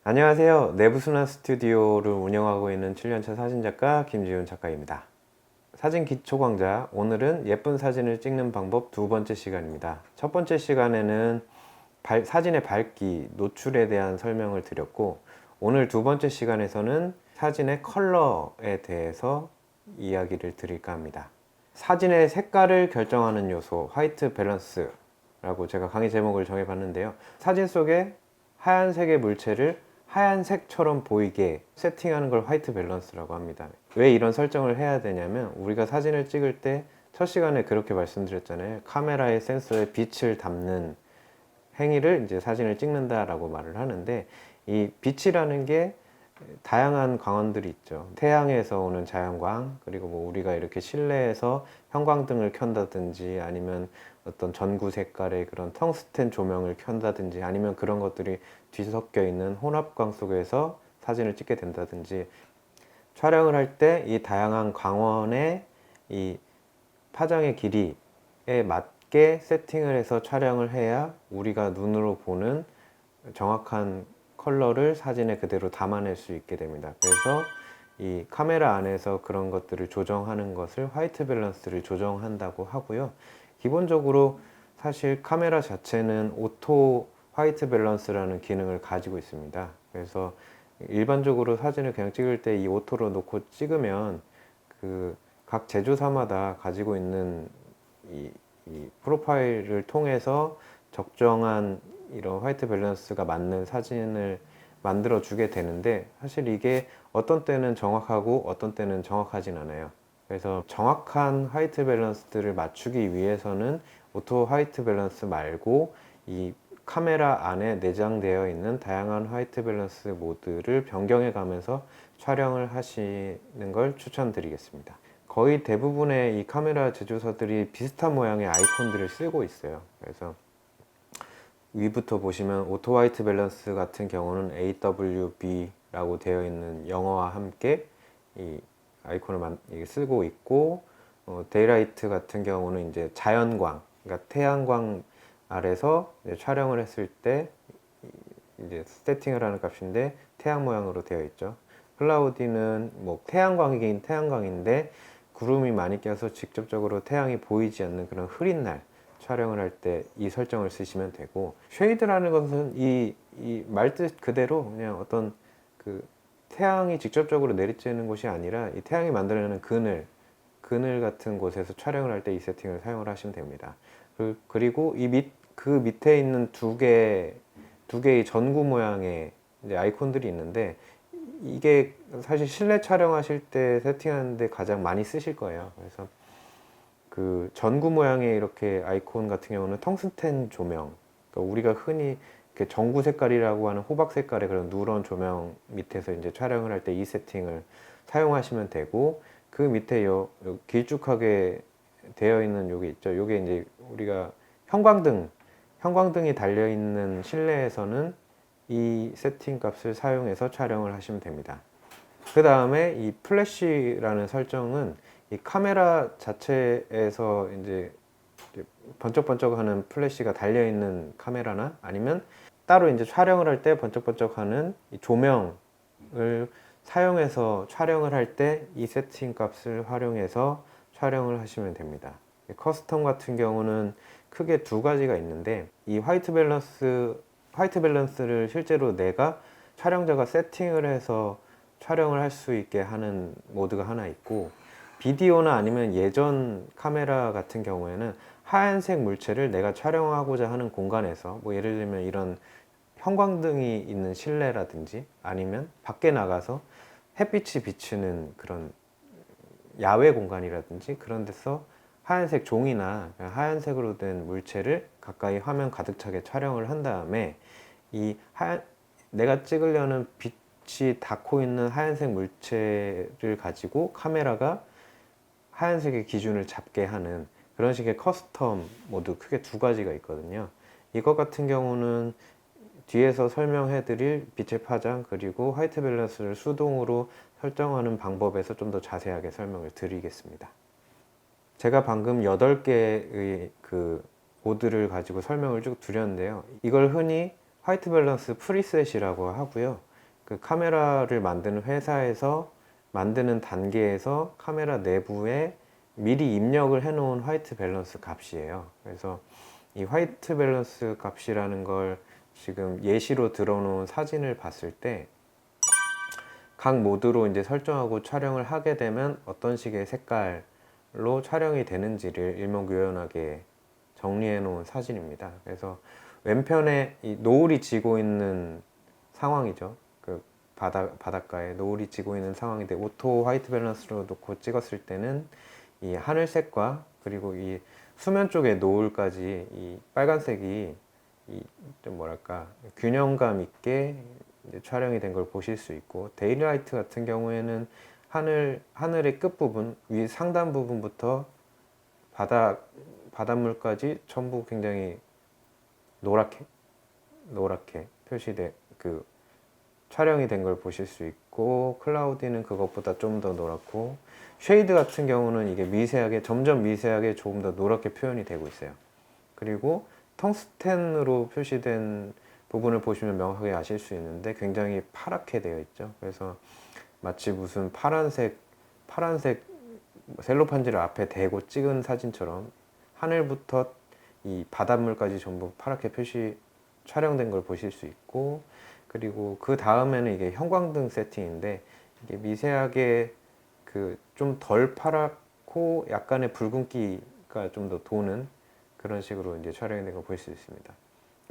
안녕하세요. 내부순환 스튜디오를 운영하고 있는 7년차 사진작가 김지훈 작가입니다. 사진 기초강좌, 오늘은 예쁜 사진을 찍는 방법 두 번째 시간입니다. 첫 번째 시간에는 사진의 밝기, 노출에 대한 설명을 드렸고, 오늘 두 번째 시간에서는 사진의 컬러에 대해서 이야기를 드릴까 합니다. 사진의 색깔을 결정하는 요소, 화이트 밸런스라고 제가 강의 제목을 정해봤는데요. 사진 속에 하얀색의 물체를 하얀색처럼 보이게 세팅하는 걸 화이트 밸런스라고 합니다. 왜 이런 설정을 해야 되냐면, 우리가 사진을 찍을 때 첫 시간에 그렇게 말씀드렸잖아요. 카메라의 센서에 빛을 담는 행위를 이제 사진을 찍는다라고 말을 하는데, 이 빛이라는 게 다양한 광원들이 있죠. 태양에서 오는 자연광, 그리고 뭐 우리가 이렇게 실내에서 형광등을 켠다든지, 아니면 어떤 전구 색깔의 그런 텅스텐 조명을 켠다든지, 아니면 그런 것들이 뒤섞여 있는 혼합광 속에서 사진을 찍게 된다든지, 촬영을 할 때 이 다양한 광원의 이 파장의 길이에 맞게 세팅을 해서 촬영을 해야 우리가 눈으로 보는 정확한 컬러를 사진에 그대로 담아낼 수 있게 됩니다. 그래서 이 카메라 안에서 그런 것들을 조정하는 것을 화이트 밸런스를 조정한다고 하고요. 기본적으로 사실 카메라 자체는 오토 화이트 밸런스라는 기능을 가지고 있습니다. 그래서 일반적으로 사진을 그냥 찍을 때 이 오토로 놓고 찍으면 그 각 제조사마다 가지고 있는 이 프로파일을 통해서 적정한 이런 화이트 밸런스가 맞는 사진을 만들어 주게 되는데, 사실 이게 어떤 때는 정확하고 어떤 때는 정확하진 않아요. 그래서 정확한 화이트 밸런스를 맞추기 위해서는 오토 화이트 밸런스 말고 이 카메라 안에 내장되어 있는 다양한 화이트 밸런스 모드를 변경해 가면서 촬영을 하시는 걸 추천드리겠습니다. 거의 대부분의 이 카메라 제조사들이 비슷한 모양의 아이콘들을 쓰고 있어요. 그래서 위부터 보시면 오토 화이트 밸런스 같은 경우는 AWB라고 되어 있는 영어와 함께 이 아이콘을 쓰고 있고, 데이라이트 같은 경우는 이제 자연광, 그러니까 태양광 아래서 이제 촬영을 했을 때 이제 세팅을 하는 값인데 태양 모양으로 되어 있죠. 클라우디는 뭐 태양광이긴 태양광인데 구름이 많이 껴서 직접적으로 태양이 보이지 않는 그런 흐린 날 촬영을 할 때 이 설정을 쓰시면 되고, 쉐이드라는 것은 이 말뜻 그대로 그냥 어떤 그 태양이 직접적으로 내리쬐는 곳이 아니라 이 태양이 만들어내는 그늘 같은 곳에서 촬영을 할 때 이 세팅을 사용을 하시면 됩니다. 그리고 그 밑에 있는 두 개의 전구 모양의 이제 아이콘들이 있는데, 이게 사실 실내 촬영하실 때 세팅하는데 가장 많이 쓰실 거예요. 그래서 그 전구 모양의 이렇게 아이콘 같은 경우는 텅스텐 조명, 그러니까 우리가 흔히 이렇게 전구 색깔이라고 하는 호박 색깔의 그런 누런 조명 밑에서 이제 촬영을 할 때 이 세팅을 사용하시면 되고, 그 밑에 요 길쭉하게 되어 있는 요게 있죠. 요게 이제 우리가 형광등이 달려 있는 실내에서는 이 세팅 값을 사용해서 촬영을 하시면 됩니다. 그 다음에 이 플래시라는 설정은 이 카메라 자체에서 이제 번쩍번쩍하는 플래시가 달려 있는 카메라나, 아니면 따로 이제 촬영을 할 때 번쩍번쩍하는 이 조명을 사용해서 촬영을 할 때 이 세팅 값을 활용해서 촬영을 하시면 됩니다. 커스텀 같은 경우는 크게 두 가지가 있는데, 이 화이트 밸런스를 실제로 내가 촬영자가 세팅을 해서 촬영을 할 수 있게 하는 모드가 하나 있고, 비디오나 아니면 예전 카메라 같은 경우에는 하얀색 물체를 내가 촬영하고자 하는 공간에서, 뭐 예를 들면 이런 형광등이 있는 실내라든지, 아니면 밖에 나가서 햇빛이 비치는 그런 야외 공간이라든지, 그런 데서 하얀색 종이나 하얀색으로 된 물체를 가까이 화면 가득 차게 촬영을 한 다음에 내가 찍으려는 빛이 닿고 있는 하얀색 물체를 가지고 카메라가 하얀색의 기준을 잡게 하는 그런 식의 커스텀 모드, 크게 두 가지가 있거든요. 이것 같은 경우는 뒤에서 설명해 드릴 빛의 파장 그리고 화이트 밸런스를 수동으로 설정하는 방법에서 좀 더 자세하게 설명을 드리겠습니다. 제가 방금 8개의 그 보드를 가지고 설명을 쭉 드렸는데요. 이걸 흔히 화이트 밸런스 프리셋이라고 하고요. 그 카메라를 만드는 회사에서 만드는 단계에서 카메라 내부에 미리 입력을 해 놓은 화이트 밸런스 값이에요. 그래서 이 화이트 밸런스 값이라는 걸 지금 예시로 들어놓은 사진을 봤을 때 각 모드로 이제 설정하고 촬영을 하게 되면 어떤 식의 색깔로 촬영이 되는지를 일목요연하게 정리해 놓은 사진입니다. 그래서 왼편에 이 노을이 지고 있는 상황이죠. 그 바닷가에 노을이 지고 있는 상황인데 오토 화이트 밸런스로 놓고 찍었을 때는 이 하늘색과 그리고 이 수면 쪽의 노을까지 이 빨간색이 이 좀 뭐랄까 균형감 있게 이제 촬영이 된 걸 보실 수 있고, 데일라이트 같은 경우에는 하늘의 끝부분, 위 상단 부분부터 바닷물까지 전부 굉장히 노랗게 촬영이 된 걸 보실 수 있고, 클라우디는 그것보다 좀 더 노랗고, 쉐이드 같은 경우는 이게 점점 미세하게 조금 더 노랗게 표현이 되고 있어요. 그리고 텅스텐으로 표시된 부분을 보시면 명확하게 아실 수 있는데 굉장히 파랗게 되어 있죠. 그래서 마치 무슨 파란색 셀로판지를 앞에 대고 찍은 사진처럼 하늘부터 이 바닷물까지 전부 파랗게 촬영된 걸 보실 수 있고, 그리고 그 다음에는 이게 형광등 세팅인데 이게 미세하게 좀 덜 파랗고 약간의 붉은기가 좀 더 도는 그런 식으로 이제 촬영이 된 걸 볼 수 있습니다.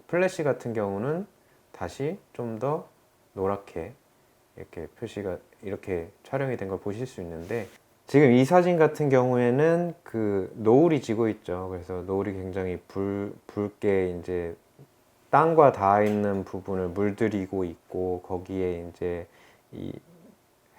플래시 같은 경우는 다시 좀 더 노랗게 이렇게 촬영이 된 걸 보실 수 있는데, 지금 이 사진 같은 경우에는 노을이 지고 있죠. 그래서 노을이 굉장히 붉게 이제 땅과 닿아 있는 부분을 물들이고 있고, 거기에 이제 이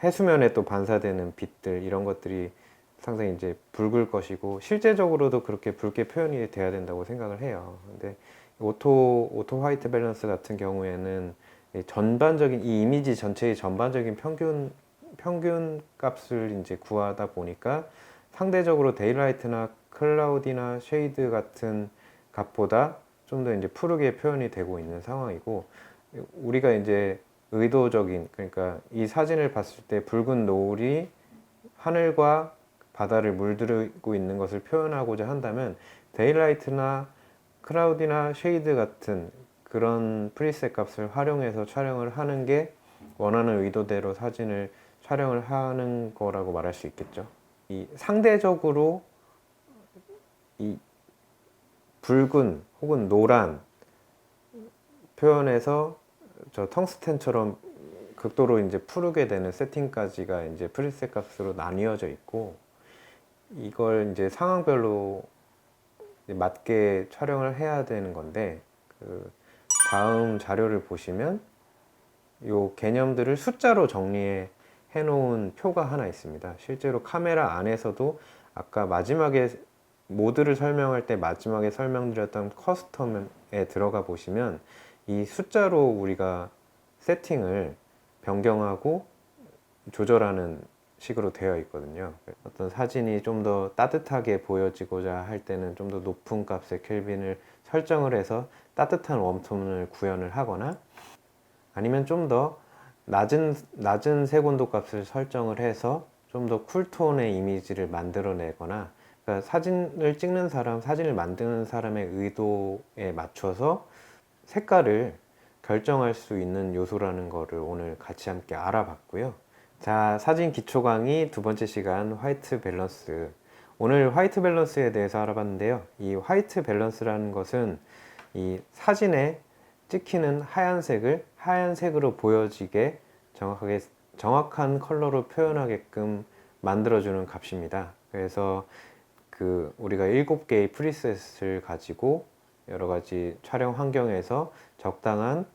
해수면에 또 반사되는 빛들, 이런 것들이 상당히 이제 붉을 것이고, 실제적으로도 그렇게 붉게 표현이 돼야 된다고 생각을 해요. 근데 오토 화이트 밸런스 같은 경우에는 이 이미지 전체의 전반적인 평균 값을 이제 구하다 보니까 상대적으로 데일라이트나 클라우디나 쉐이드 같은 값보다 좀 더 이제 푸르게 표현이 되고 있는 상황이고, 우리가 이제 의도적인, 그러니까 이 사진을 봤을 때 붉은 노을이 하늘과 바다를 물들이고 있는 것을 표현하고자 한다면 데일라이트나 클라우디나 쉐이드 같은 그런 프리셋 값을 활용해서 촬영을 하는 게 원하는 의도대로 사진을 촬영을 하는 거라고 말할 수 있겠죠. 이 상대적으로 이 붉은 혹은 노란 표현에서 저 텅스텐처럼 극도로 이제 푸르게 되는 세팅까지가 이제 프리셋 값으로 나뉘어져 있고, 이걸 이제 상황별로 맞게 촬영을 해야 되는 건데, 다음 자료를 보시면 이 개념들을 숫자로 정리해 놓은 표가 하나 있습니다. 실제로 카메라 안에서도 아까 마지막에 모드를 설명할 때 마지막에 설명드렸던 커스텀에 들어가 보시면 이 숫자로 우리가 세팅을 변경하고 조절하는 식으로 되어 있거든요. 어떤 사진이 좀 더 따뜻하게 보여지고자 할 때는 좀 더 높은 값의 켈빈을 설정을 해서 따뜻한 웜톤을 구현을 하거나, 아니면 좀 더 낮은 색온도 값을 설정을 해서 좀 더 쿨톤의 이미지를 만들어내거나, 그러니까 사진을 만드는 사람의 의도에 맞춰서 색깔을 결정할 수 있는 요소라는 거를 오늘 같이 함께 알아봤고요. 자, 사진 기초 강의 두 번째 시간 화이트 밸런스. 오늘 화이트 밸런스에 대해서 알아봤는데요. 이 화이트 밸런스라는 것은 이 사진에 찍히는 하얀색을 하얀색으로 보여지게 정확한 컬러로 표현하게끔 만들어주는 값입니다. 그래서 우리가 7개의 프리셋을 가지고 여러 가지 촬영 환경에서 적당한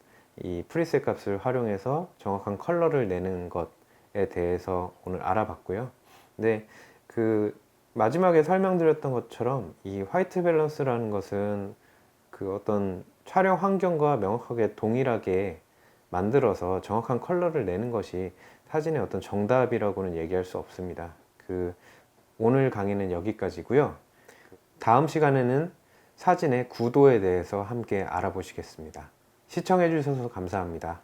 이 프리셋 값을 활용해서 정확한 컬러를 내는 것에 대해서 오늘 알아봤고요. 근데 마지막에 설명드렸던 것처럼 이 화이트 밸런스라는 것은 어떤 촬영 환경과 명확하게 동일하게 만들어서 정확한 컬러를 내는 것이 사진의 어떤 정답이라고는 얘기할 수 없습니다. 오늘 강의는 여기까지고요. 다음 시간에는 사진의 구도에 대해서 함께 알아보시겠습니다. 시청해 주셔서 감사합니다.